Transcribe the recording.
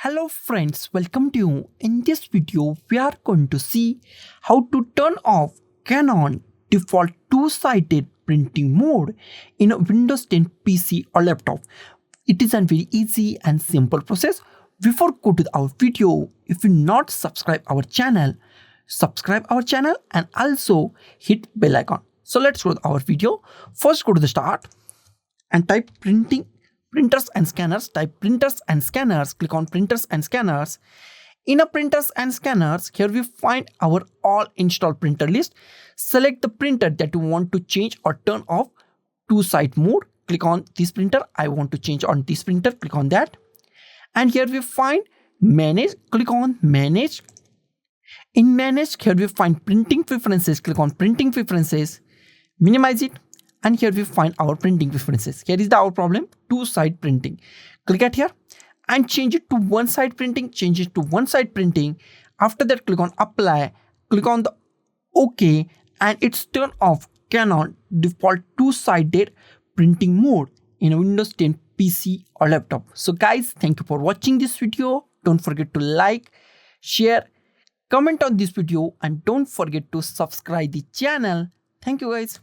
Hello friends, welcome to you. In this video, we are going to see how to turn off Canon default two-sided printing mode in a Windows 10 PC or laptop. It is a very easy and simple process. Before go to our video, if you not subscribe our channel and also hit bell icon. So let's go to our video. First go to the start and type printers and scanners. Type printers and scanners, click on printers and scanners. In a printers and scanners, here we find our all installed printer list. Select the printer that you want to change or turn off two-side mode. Click on this printer. I want to change on this printer. Click on that. And here we find manage. Click on manage. In manage, here we find printing preferences. Click on printing preferences. Minimize it. And here we find our printing preferences. Here is our problem, two-side printing. Click at here and change it to one-side printing. Change it to one-side printing. After that, click on apply. Click on the OK, and it's turn off Canon default two-sided printing mode in a Windows 10 PC or laptop. So guys, thank you for watching this video. Don't forget to like, share, comment on this video, and don't forget to subscribe the channel. Thank you guys.